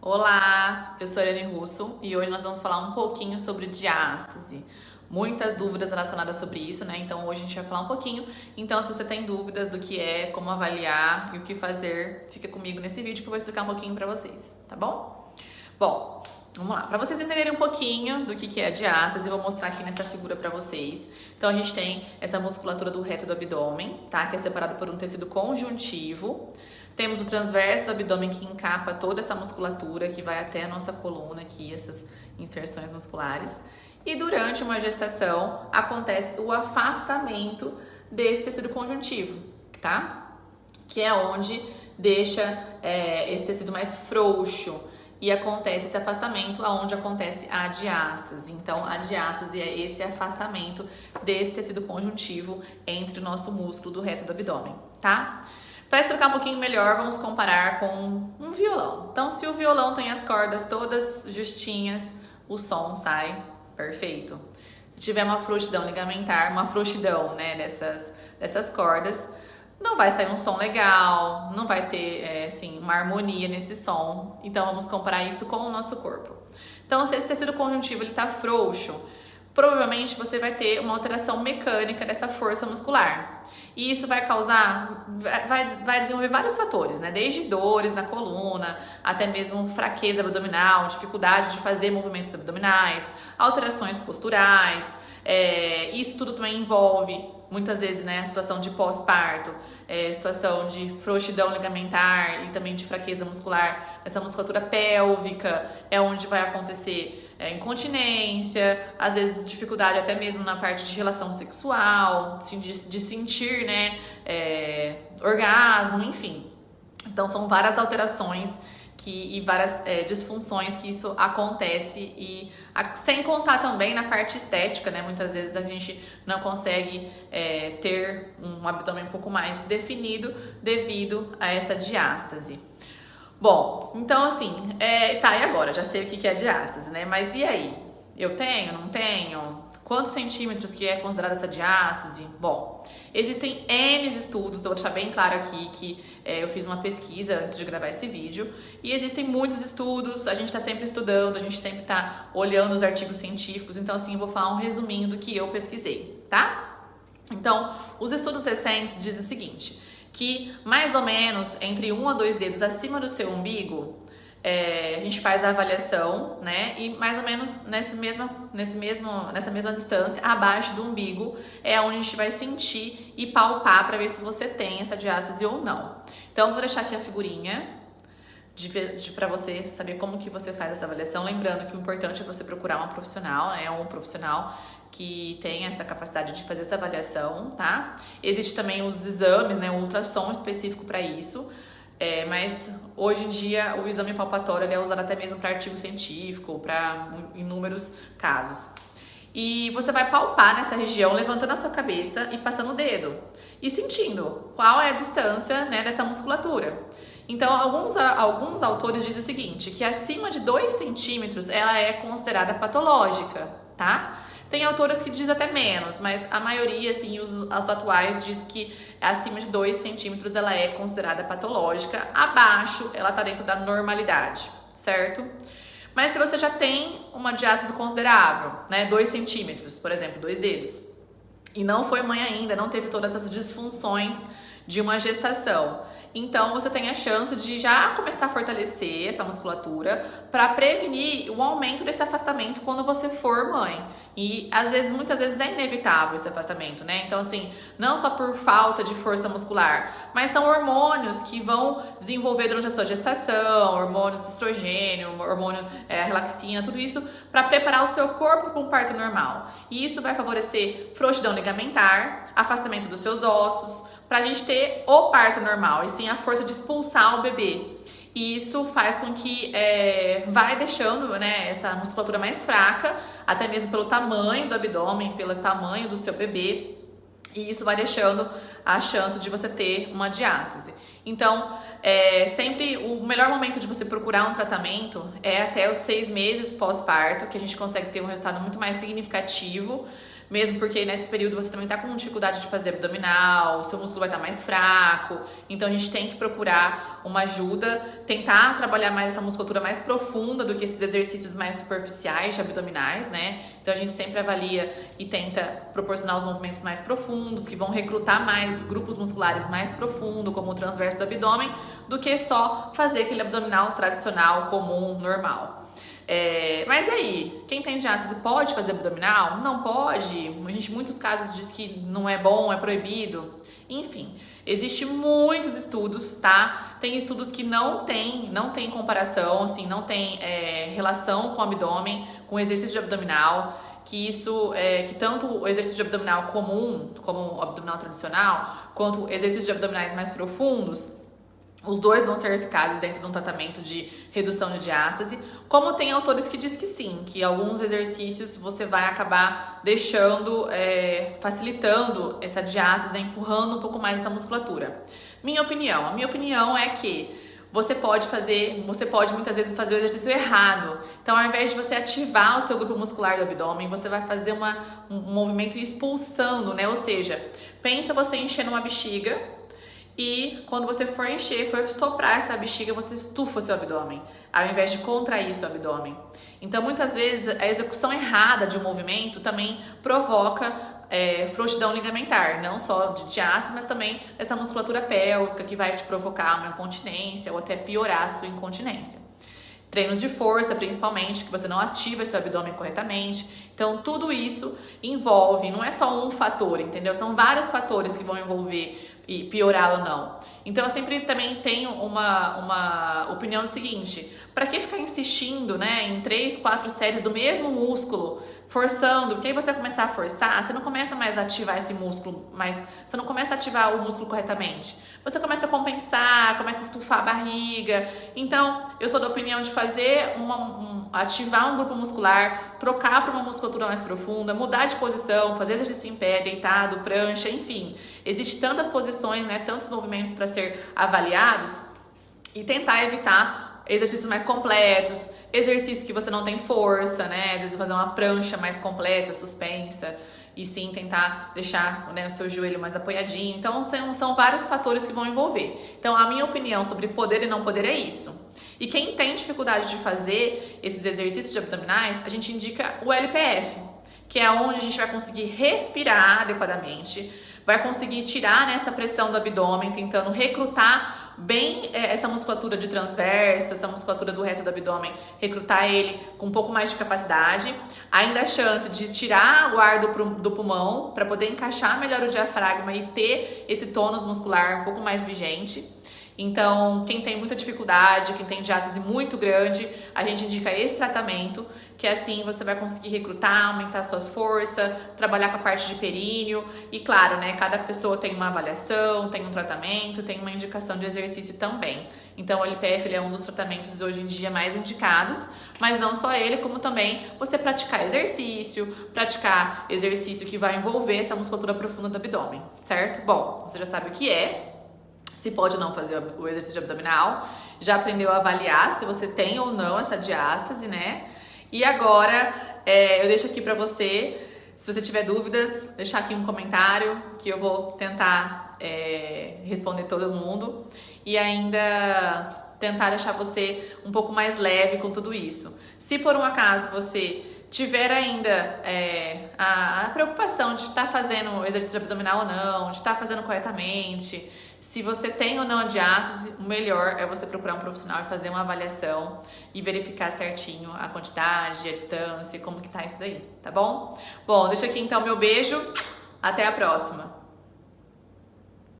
Olá, eu sou a Ariane Russo e hoje nós vamos falar um pouquinho sobre diástase. Muitas dúvidas relacionadas sobre isso, né? Então hoje a gente vai falar um pouquinho. Então, se você tem dúvidas do que é, como avaliar e o que fazer, fica comigo nesse vídeo que eu vou explicar um pouquinho pra vocês, tá bom? Bom, vamos lá. Para vocês entenderem um pouquinho do que é a diástase, eu vou mostrar aqui nessa figura para vocês. Então a gente tem essa musculatura do reto do abdômen, tá? Que é separado por um tecido conjuntivo. Temos o transverso do abdômen que encapa toda essa musculatura que vai até a nossa coluna aqui, essas inserções musculares. E durante uma gestação acontece o afastamento desse tecido conjuntivo, tá? Que é onde deixa esse tecido mais frouxo. E acontece esse afastamento aonde acontece a diástase. Então, a diástase é esse afastamento desse tecido conjuntivo entre o nosso músculo do reto do abdômen, tá? Para explicar um pouquinho melhor, vamos comparar com um violão. Então, se o violão tem as cordas todas justinhas, o som sai perfeito. Se tiver uma frouxidão ligamentar, uma frouxidão, né, dessas cordas, não vai sair um som legal, não vai ter assim, uma harmonia nesse som. Então vamos comparar isso com o nosso corpo. Então, se esse tecido conjuntivo ele tá frouxo, provavelmente você vai ter uma alteração mecânica dessa força muscular. E isso vai causar, vai desenvolver vários fatores, né? Desde dores na coluna, até mesmo fraqueza abdominal, dificuldade de fazer movimentos abdominais, alterações posturais. Isso tudo também envolve, muitas vezes, né, a situação de pós-parto, situação de frouxidão ligamentar e também de fraqueza muscular. Essa musculatura pélvica é onde vai acontecer incontinência, às vezes dificuldade até mesmo na parte de relação sexual, de sentir, né, orgasmo, enfim. Então são várias alterações e várias disfunções que isso acontece e sem contar também na parte estética, né? Muitas vezes a gente não consegue ter um abdômen um pouco mais definido devido a essa diástase. Bom, então assim, tá, e agora? Já sei o que é a diástase, né? Mas e aí? Eu tenho, não tenho? Quantos centímetros que é considerada essa diástase? Bom, existem N estudos, eu vou deixar bem claro aqui que eu fiz uma pesquisa antes de gravar esse vídeo, e existem muitos estudos, a gente está sempre estudando, a gente sempre está olhando os artigos científicos, então assim, eu vou falar um resuminho do que eu pesquisei, tá? Então, os estudos recentes dizem o seguinte, que mais ou menos entre 1 a 2 dedos acima do seu umbigo, a gente faz a avaliação, né? E mais ou menos nessa mesma distância, abaixo do umbigo, é onde a gente vai sentir e palpar para ver se você tem essa diástase ou não. Então, vou deixar aqui a figurinha para você saber como que você faz essa avaliação. Lembrando que o importante é você procurar uma profissional, né? Um profissional que tem essa capacidade de fazer essa avaliação, tá? Existe também os exames, né? Um ultrassom específico para isso. Mas hoje em dia o exame palpatório ele é usado até mesmo para artigo científico, para inúmeros casos. E você vai palpar nessa região, levantando a sua cabeça e passando o dedo. E sentindo qual é a distância, né, dessa musculatura. Então, alguns autores dizem o seguinte, que acima de 2 centímetros ela é considerada patológica, tá? Tem autores que dizem até menos, mas a maioria, assim, os atuais diz que acima de 2 centímetros ela é considerada patológica, abaixo ela tá dentro da normalidade, certo? Mas se você já tem uma diástase considerável, né, 2 centímetros, por exemplo, 2 dedos, e não foi mãe ainda, não teve todas essas disfunções de uma gestação, então você tem a chance de já começar a fortalecer essa musculatura para prevenir o aumento desse afastamento quando você for mãe. E muitas vezes é inevitável esse afastamento, né? Então assim, não só por falta de força muscular, mas são hormônios que vão desenvolver durante a sua gestação, hormônios de estrogênio, hormônio relaxina, tudo isso para preparar o seu corpo para um parto normal. E isso vai favorecer frouxidão ligamentar, afastamento dos seus ossos, pra gente ter o parto normal, e sim a força de expulsar o bebê. E isso faz com que vai deixando, né, essa musculatura mais fraca, até mesmo pelo tamanho do abdômen, pelo tamanho do seu bebê, e isso vai deixando a chance de você ter uma diástase. Então, sempre o melhor momento de você procurar um tratamento é até os 6 meses pós-parto, que a gente consegue ter um resultado muito mais significativo, mesmo porque nesse período você também tá com dificuldade de fazer abdominal, o seu músculo vai estar mais fraco, então a gente tem que procurar uma ajuda, tentar trabalhar mais essa musculatura mais profunda do que esses exercícios mais superficiais de abdominais, né? Então a gente sempre avalia e tenta proporcionar os movimentos mais profundos, que vão recrutar mais grupos musculares mais profundos, como o transverso do abdômen, do que só fazer aquele abdominal tradicional, comum, normal. Mas aí, quem tem diástase pode fazer abdominal? Não pode. A gente em muitos casos diz que não é bom, é proibido. Enfim, existem muitos estudos, tá? Tem estudos que não tem comparação, assim, não tem relação com o abdômen, com o exercício de abdominal, que tanto o exercício de abdominal comum, como o abdominal tradicional, quanto exercícios de abdominais mais profundos, os dois vão ser eficazes dentro de um tratamento de redução de diástase, como tem autores que dizem que sim, que alguns exercícios você vai acabar deixando, facilitando essa diástase, né, empurrando um pouco mais essa musculatura. A minha opinião é que você pode muitas vezes fazer o exercício errado. Então, ao invés de você ativar o seu grupo muscular do abdômen, você vai fazer um movimento expulsando, né? Ou seja, pensa você enchendo uma bexiga, e quando você for encher, for soprar essa bexiga, você estufa o seu abdômen, ao invés de contrair o seu abdômen. Então, muitas vezes, a execução errada de um movimento também provoca frouxidão ligamentar, não só de diástase, mas também essa musculatura pélvica que vai te provocar uma incontinência ou até piorar a sua incontinência. Treinos de força, principalmente, que você não ativa seu abdômen corretamente. Então, tudo isso envolve, não é só um fator, entendeu? São vários fatores que vão envolver e piorar ou não. Então, eu sempre também tenho uma opinião do seguinte: para que ficar insistindo, né, em 3, 4 séries do mesmo músculo, forçando? Porque aí você começar a forçar, você não começa mais a ativar esse músculo, mas você não começa a ativar o músculo corretamente. Você começa a compensar, começa a estufar a barriga. Então, eu sou da opinião de fazer ativar um grupo muscular, trocar para uma musculatura mais profunda, mudar de posição, fazer exercício em pé, deitado, prancha, enfim. Existem tantas posições, né, tantos movimentos para ser avaliados, e tentar evitar exercícios mais completos, exercícios que você não tem força, né? Às vezes fazer uma prancha mais completa, suspensa, e sim tentar deixar, né, o seu joelho mais apoiadinho. Então são vários fatores que vão envolver. Então a minha opinião sobre poder e não poder é isso. E quem tem dificuldade de fazer esses exercícios de abdominais, a gente indica o LPF, que é onde a gente vai conseguir respirar adequadamente, vai conseguir tirar, né, essa pressão do abdômen, tentando recrutar bem essa musculatura de transverso, essa musculatura do reto do abdômen, recrutar ele com um pouco mais de capacidade. Ainda a chance de tirar o ar do pulmão para poder encaixar melhor o diafragma e ter esse tônus muscular um pouco mais vigente. Então, quem tem muita dificuldade, quem tem diástase muito grande, a gente indica esse tratamento, que assim você vai conseguir recrutar, aumentar suas forças, trabalhar com a parte de períneo. E claro, né, cada pessoa tem uma avaliação, tem um tratamento, tem uma indicação de exercício também. Então, o LPF ele é um dos tratamentos hoje em dia mais indicados, mas não só ele, como também você praticar exercício que vai envolver essa musculatura profunda do abdômen, certo? Bom, você já sabe o que é. Se pode ou não fazer o exercício abdominal, já aprendeu a avaliar se você tem ou não essa diástase, né? E agora eu deixo aqui pra você, se você tiver dúvidas, deixar aqui um comentário que eu vou tentar responder todo mundo e ainda tentar deixar você um pouco mais leve com tudo isso. Se por um acaso você tiver ainda a preocupação de estar fazendo o exercício abdominal ou não, de estar fazendo corretamente, se você tem ou não a diástase, o melhor é você procurar um profissional e fazer uma avaliação e verificar certinho a quantidade, a distância, como que tá isso daí, tá bom? Bom, deixa aqui então meu beijo, até a próxima!